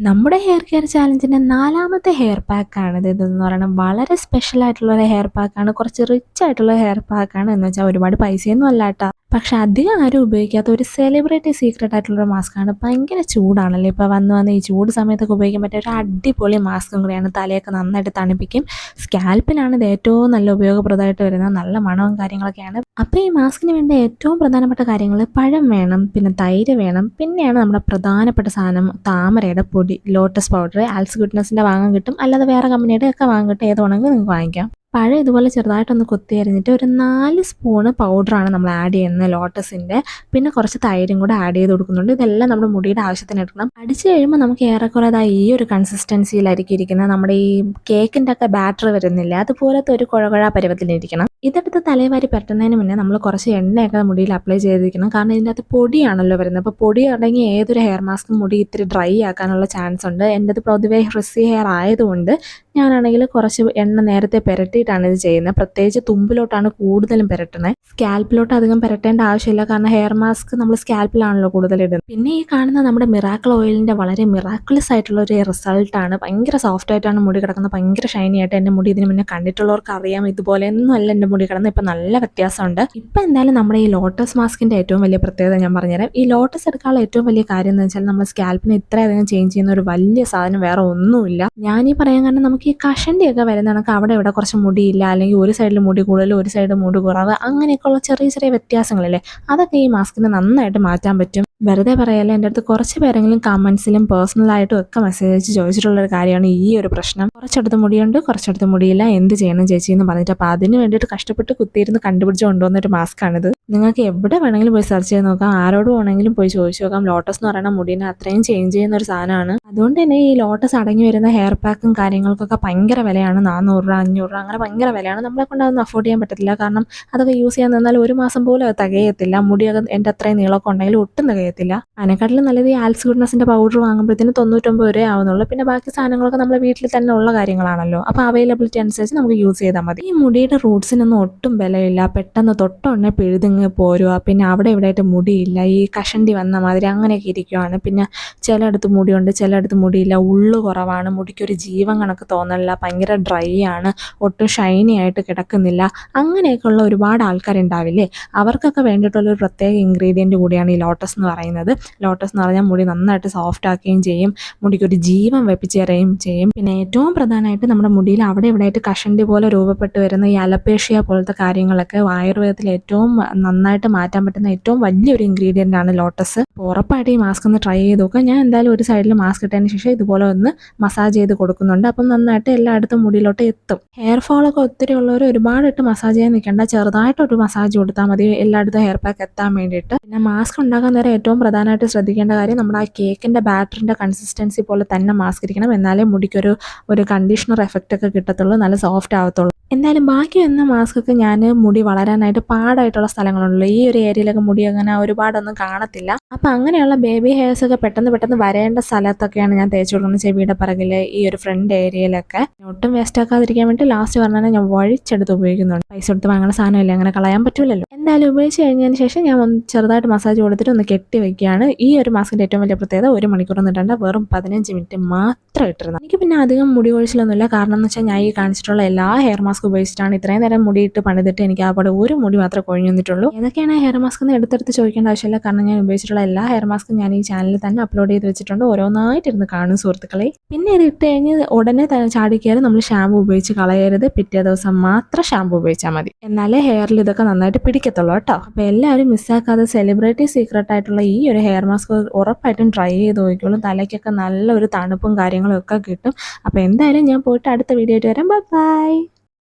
നമ്മുടെ hair care ചാലഞ്ചിൻ്റെ നാലാമത്തെ hair പാക്കാണിത്. ഇതെന്ന് പറയുന്നത് വളരെ സ്പെഷ്യൽ ആയിട്ടുള്ളൊരു ഹെയർ പാക്കാണ്. കുറച്ച് റിച്ച് ആയിട്ടുള്ള ഹെയർ പാക്കാണ്. എന്ന് വെച്ചാൽ ഒരുപാട് പൈസയൊന്നും അല്ല കേട്ടോ. പക്ഷെ അധികം ആരും ഉപയോഗിക്കാത്ത ഒരു സെലിബ്രിറ്റി സീക്രട്ട് ആയിട്ടുള്ളൊരു മാസ്കാണ്. ഭയങ്കര ചൂടാണല്ലോ ഇപ്പോൾ വന്ന് ഈ ചൂട് സമയത്തൊക്കെ ഉപയോഗിക്കാൻ പറ്റിയ ഒരു അടിപൊളി മാസ്കും കൂടിയാണ്. തലയൊക്കെ നന്നായിട്ട് തണുപ്പിക്കും. സ്കാൽപ്പിനാണ് ഇത് ഏറ്റവും നല്ല ഉപയോഗപ്രദമായിട്ട് വരുന്നത്. നല്ല മണവും കാര്യങ്ങളൊക്കെയാണ്. അപ്പോൾ ഈ മാസ്കിന് വേണ്ട ഏറ്റവും പ്രധാനപ്പെട്ട കാര്യങ്ങൾ പഴം വേണം, പിന്നെ തൈര് വേണം, പിന്നെയാണ് നമ്മുടെ പ്രധാനപ്പെട്ട സാധനം താമരയുടെ പൊടി, ലോട്ടസ് പൗഡർ. ആൽസ് ഗുഡ്നസിൻ്റെ വാങ്ങാൻ കിട്ടും, അല്ലാതെ വേറെ കമ്പനിയുടെ ഒക്കെ വാങ്ങാൻ കിട്ടും. ഏത് വേണമെങ്കിലും നിങ്ങൾക്ക് വാങ്ങിക്കാം. പഴം ഇതുപോലെ ചെറുതായിട്ടൊന്ന് കൊത്തി അരിഞ്ഞിട്ട് ഒരു 4 സ്പൂണ് പൗഡറാണ് നമ്മൾ ആഡ് ചെയ്യുന്നത് ലോട്ടസിൻ്റെ. പിന്നെ കുറച്ച് തൈരും കൂടെ ആഡ് ചെയ്ത് കൊടുക്കുന്നുണ്ട്. ഇതെല്ലാം നമ്മുടെ മുടിയുടെ ആവശ്യത്തിന് എടുക്കണം. അടിച്ച് കഴിയുമ്പോൾ നമുക്ക് ഏറെക്കുറെ ഈ ഒരു കൺസിസ്റ്റൻസിയിലായിരിക്കും ഇരിക്കുന്നത്. നമ്മുടെ ഈ കേക്കിൻ്റെ ഒക്കെ ബാറ്റർ വരുന്നില്ല, അതുപോലത്തെ ഒരു കുഴകുഴ പരുവത്തിലിരിക്കണം. ഇതെടുത്ത് തലവാരി പരട്ടുന്നതിന് മുന്നേ നമ്മൾ കുറച്ച് എണ്ണയൊക്കെ മുടിയിൽ അപ്ലൈ ചെയ്തിരിക്കണം. കാരണം ഇതിൻ്റെ അകത്ത് പൊടിയാണല്ലോ വരുന്നത്. അപ്പോൾ പൊടി ഉണ്ടെങ്കിൽ ഏതൊരു ഹെയർ മാസ്കും മുടി ഇത്തിരി ഡ്രൈ ആക്കാനുള്ള ചാൻസ് ഉണ്ട്. എൻ്റെ അത് പൊതുവേ ഫ്രിസി ഹെയർ ആയതുകൊണ്ട് ഞാനാണെങ്കിൽ കുറച്ച് എണ്ണ നേരത്തെ പുരട്ടിയിട്ടാണ് ഇത് ചെയ്യുന്നത്. പ്രത്യേകിച്ച് തുമ്പിലോട്ടാണ് കൂടുതലും പുരട്ടുന്നത്. സ്കാൽപ്പിലോട്ട് അധികം പുരട്ടേണ്ട ആവശ്യമില്ല, കാരണം ഹെയർ മാസ്ക് നമ്മൾ സ്കാൽപ്പിലാണല്ലോ കൂടുതൽ ഇടുന്നത്. പിന്നെ ഈ കാണുന്ന നമ്മുടെ മിറാക്കിൾ ഓയിലിൻ്റെ വളരെ മിറാക്കുലസ് ആയിട്ടുള്ള ഒരു റിസൾട്ടാണ്. ഭയങ്കര സോഫ്റ്റ് ആയിട്ടാണ് മുടി കിടക്കുന്നത്, ഭയങ്കര ഷൈനി ആയിട്ട്. എൻ്റെ മുടി ഇതിന് മുന്നേ കണ്ടിട്ടുള്ളവർക്ക് അറിയാം, ഇതുപോലെയൊന്നും അല്ല എൻ്റെ മുടി കിടന്നത്. ഇപ്പം നല്ല വ്യത്യാസമുണ്ട്. ഇപ്പം എന്തായാലും നമ്മുടെ ഈ ലോട്ടസ് മാസ്കിൻ്റെ ഏറ്റവും വലിയ പ്രത്യേകത ഞാൻ പറഞ്ഞുതരാം. ഈ ലോട്ടസ് എടുക്കാനുള്ള ഏറ്റവും വലിയ കാര്യം എന്ന് വെച്ചാൽ നമ്മുടെ സ്കാൽപ്പിനെ ഇത്രയധികം ചേഞ്ച് ചെയ്യുന്ന ഒരു വലിയ സാധനം വേറെ ഒന്നുമില്ല. ഞാനീ പറയാൻ കാരണം നമുക്ക് ഈ കഷണ്ടിയൊക്കെ വരുന്ന കണക്ക് അവിടെ ഇവിടെ കുറച്ച് മുടിയില്ല, അല്ലെങ്കിൽ ഒരു സൈഡിൽ മുടി കൂടുതൽ ഒരു സൈഡ് മുടി കുറവ്, അങ്ങനെയൊക്കെയുള്ള ചെറിയ ചെറിയ വ്യത്യാസങ്ങളില്ലേ, അതൊക്കെ ഈ മാസ്കിന് നന്നായിട്ട് മാറ്റാൻ പറ്റും. വെറുതെ പറയല്ല, എൻ്റെ അടുത്ത് കുറച്ച് പേരെങ്കിലും കമൻസിലും പേഴ്സണലായിട്ടും ഒക്കെ മെസ്സേജ് അയച്ച് ചോദിച്ചിട്ടുള്ളൊരു കാര്യമാണ് ഈ ഒരു പ്രശ്നം. കുറച്ചെടുത്ത് മുടിയുണ്ട്, കുറച്ചെടുത്ത് മുടിയില്ല, എന്ത് ചെയ്യണം ചേച്ചി എന്ന് പറഞ്ഞിട്ട്. അപ്പോൾ അതിന് വേണ്ടിയിട്ട് കഷ്ടപ്പെട്ട് കുത്തിയിരുന്ന് കണ്ടുപിടിച്ച് കൊണ്ടുവന്നൊരു മാസ്കാണിത്. നിങ്ങൾക്ക് എവിടെ വേണമെങ്കിലും പോയി സെർച്ച് ചെയ്ത് നോക്കാം, ആരോട് വേണമെങ്കിലും പോയി ചോദിച്ചു നോക്കാം. ലോട്ടസ് എന്ന് പറയുന്ന മുടീനെ അത്രയും ചേഞ്ച് ചെയ്യുന്ന ഒരു സാധനമാണ്. അതുകൊണ്ട് തന്നെ ഈ ലോട്ടസ് അടങ്ങി വരുന്ന ഹെയർ പാക്കും കാര്യങ്ങൾക്കൊക്കെ ഭയങ്കര വിലയാണ്. 400 രൂപ 500 രൂപ അങ്ങനെ ഭയങ്കര വിലയാണ്. നമ്മളെ കൊണ്ട് അതൊന്നും അഫോർഡ് ചെയ്യാൻ പറ്റത്തില്ല. കാരണം അതൊക്കെ യൂസ് ചെയ്യാൻ നിന്നാൽ ഒരു മാസം പോലും അത് തികയത്തില്ല. മുടിയൊക്കെ എൻ്റെ അത്രയും നീളമൊക്കെ ഉണ്ടെങ്കിൽ ഒട്ടും തികയത്തില്ല. അതിനെക്കാട്ടിലും നല്ലത് ഈ ആൽസ് ഗുഡ്നസിൻ്റെ പൗഡർ വാങ്ങുമ്പോഴത്തേന് 99 രൂപ ആവുന്നുള്ളൂ. പിന്നെ ബാക്കി സാധനങ്ങളൊക്കെ നമ്മുടെ വീട്ടിൽ തന്നെ ഉള്ള കാര്യങ്ങളാണല്ലോ. അപ്പോൾ അവൈലബിലിറ്റി അനുസരിച്ച് നമുക്ക് യൂസ് ചെയ്താൽ മതി. ഈ മുടിയുടെ റൂട്ട്സിനൊന്നും ഒട്ടും വിലയില്ല. പെട്ടെന്ന് തൊട്ടുടനെ പിഴുതിങ്ങ് പോരുക. പിന്നെ അവിടെ ഇവിടെ ആയിട്ട് മുടിയില്ല, ഈ കഷണ്ടി വന്ന മാതിരി അങ്ങനെയൊക്കെ ഇരിക്കുവാണ്. പിന്നെ ചിലയിടത്ത് മുടിയുണ്ട്, ചിലയിടത്ത് മുടിയില്ല, ഉള്ളു കുറവാണ്, മുടിക്കൊരു ജീവൻ കണക്ക് തോന്നലില്ല, ഭയങ്കര ഡ്രൈ ആണ്, ഒട്ടും ഷൈനി ആയിട്ട് കിടക്കുന്നില്ല. അങ്ങനെയൊക്കെയുള്ള ഒരുപാട് ആൾക്കാരുണ്ടാവില്ലേ, അവർക്കൊക്കെ വേണ്ടിയിട്ടുള്ളൊരു പ്രത്യേക ഇൻഗ്രീഡിയൻറ്റ് കൂടിയാണ് ഈ ലോട്ടസ് എന്ന് പറയുന്നത്. ലോട്ടസ് എന്ന് പറഞ്ഞാൽ മുടി നന്നായിട്ട് സോഫ്റ്റ് ആക്കുകയും ചെയ്യും, മുടിക്കൊരു ജീവൻ വെപ്പിച്ച് തരുകയും ചെയ്യും. പിന്നെ ഏറ്റവും പ്രധാനമായിട്ട് നമ്മുടെ മുടിയിൽ അവിടെ ഇവിടെ ആയിട്ട് കഷണ്ടി പോലെ രൂപപ്പെട്ട് വരുന്ന ഈ അലപ്പേഷ്യ പോലത്തെ കാര്യങ്ങളൊക്കെ ആയുർവേദത്തിൽ ഏറ്റവും നന്നായിട്ട് മാറ്റാൻ പറ്റുന്ന ഏറ്റവും വലിയൊരു ഇൻഗ്രീഡിയൻ്റ് ആണ് ലോട്ടസ്. ഉറപ്പായിട്ട് ഈ മാസ്ക് ഒന്ന് ട്രൈ ചെയ്ത് നോക്കുക. ഞാൻ എന്തായാലും ഒരു സൈഡിൽ മാസ്ക് ഇട്ടതിന് ശേഷം ഇതുപോലെ ഒന്ന് മസാജ് ചെയ്ത് കൊടുക്കുന്നുണ്ട്. അപ്പം നന്നായിട്ട് എല്ലായിടത്തും മുടിയിലോട്ട് എത്തും. ഹെയർ ഫോളൊക്കെ ഒത്തിരി ഉള്ളവർ ഒരുപാട് ഇട്ട് മസാജ് ചെയ്യാൻ നിൽക്കേണ്ട, ചെറുതായിട്ടൊരു മസാജ് കൊടുത്താൽ മതി എല്ലായിടത്തും ഹെയർ പാക്ക് എത്താൻ വേണ്ടിയിട്ട്. പിന്നെ മാസ്ക് ഉണ്ടാക്കാൻ നേരം ഏറ്റവും പ്രധാനമായിട്ട് ശ്രദ്ധിക്കേണ്ട കാര്യം നമ്മുടെ ആ കേക്കിൻ്റെ ബാറ്ററിൻ്റെ കൺസിസ്റ്റൻസി പോലെ തന്നെ മാസ്ക് ഇരിക്കണം. എന്നാലേ മുടിക്കൊരു കണ്ടീഷണർ എഫക്റ്റ് ഒക്കെ കിട്ടത്തുള്ളൂ, നല്ല സോഫ്റ്റ് ആവത്തുള്ളൂ. എന്തായാലും ബാക്കി വന്ന മാസ്കൊക്കെ ഞാൻ മുടി വളരാനായിട്ട് പാടായിട്ടുള്ള സ്ഥലങ്ങളുണ്ടല്ലോ, ഈ ഒരു ഏരിയയിലൊക്കെ മുടി അങ്ങനെ ഒരുപാടൊന്നും കാണത്തില്ല. അപ്പം അങ്ങനെയുള്ള ബേബി ഹെയർസ് ഒക്കെ പെട്ടെന്ന് വരേണ്ട സ്ഥലത്തൊക്കെയാണ് ഞാൻ തേച്ച് കൊടുക്കുന്നത്. ചെവിയുടെ പിറകിൽ ഈ ഒരു ഫ്രണ്ട് ഏരിയയിലൊക്കെ. ഒട്ടും വേസ്റ്റ് ആക്കാതിരിക്കാൻ വേണ്ടി ലാസ്റ്റ് പറഞ്ഞാൽ ഞാൻ വഴിച്ചെടുത്ത് ഉപയോഗിക്കുന്നുണ്ട്. പൈസ കൊടുത്ത് വാങ്ങുന്ന സാധനമില്ല, അങ്ങനെ കളയാൻ പറ്റില്ലല്ലോ. എന്തായാലും ഉപയോഗിച്ച് കഴിഞ്ഞതിന് ശേഷം ഞാൻ ഒന്ന് ചെറുതായിട്ട് മസാജ് കൊടുത്തിട്ട് ഒന്ന് കെട്ടി വയ്ക്കുകയാണ്. ഈ ഒരു മാസ്കിൻ്റെ ഏറ്റവും വലിയ പ്രത്യേകത 1 മണിക്കൂറൊന്നും ഇടണ്ട, വെറും 15 മിനിറ്റ് മാത്രം ഇട്ടിരുന്നത്. എനിക്ക് പിന്നെ അധികം മുടി കൊഴിച്ചിലൊന്നുമില്ല. കാരണം എന്ന് വെച്ചാൽ ഞാൻ ഈ കാണിച്ചിട്ടുള്ള എല്ലാ ഹെയർ മാസ്ക് ഉപയോഗിച്ചിട്ടാണ് ഇത്രയും നേരം മുടിയിട്ട് പണിതിട്ട് എനിക്ക് അവിടെ ഒരു മുടി മാത്രമേ കൊഴിഞ്ഞു വന്നിട്ടുള്ളൂ. ഏതൊക്കെയാണ് ഹെയർ മാസ്ക് എന്ന് എടുത്തെടുത്ത് ചോദിക്കേണ്ട ആവശ്യമില്ല, കാരണം ഞാൻ ഉപയോഗിച്ചിട്ടുള്ള എല്ലാ ഹെയർ മാസ്കും ഞാൻ ഈ ചാനലിൽ തന്നെ അപ്ലോഡ് ചെയ്ത് വെച്ചിട്ടുണ്ട്. ഓരോന്നായിട്ടിരുന്ന് കാണും സുഹൃത്തുക്കളെ. പിന്നെ ഇത് ഇട്ട് കഴിഞ്ഞ് ഉടനെ ചാടി കയറി നമ്മൾ ഷാമ്പു ഉപയോഗിച്ച് കളയരുത്. പിറ്റേ ദിവസം മാത്രം ഷാമ്പു ഉപയോഗിച്ചാൽ മതി, എന്നാലേ ഹെയറിൽ ഇതൊക്കെ നന്നായിട്ട് പിടിക്കത്തുള്ളൂ കേട്ടോ. അപ്പോൾ എല്ലാവരും മിസ്സാക്കാതെ സെലിബ്രിറ്റി സീക്രട്ട് ആയിട്ടുള്ള ഈ ഒരു ഹെയർ മാസ്ക് ഉറപ്പായിട്ടും ട്രൈ ചെയ്ത് നോക്കിക്കോളും. തലയ്ക്കൊക്കെ നല്ലൊരു തണുപ്പും കാര്യങ്ങളും ഒക്കെ കിട്ടും. അപ്പോൾ എന്തായാലും ഞാൻ പോയിട്ട് അടുത്ത വീഡിയോ ആയിട്ട് വരാം. ബൈ.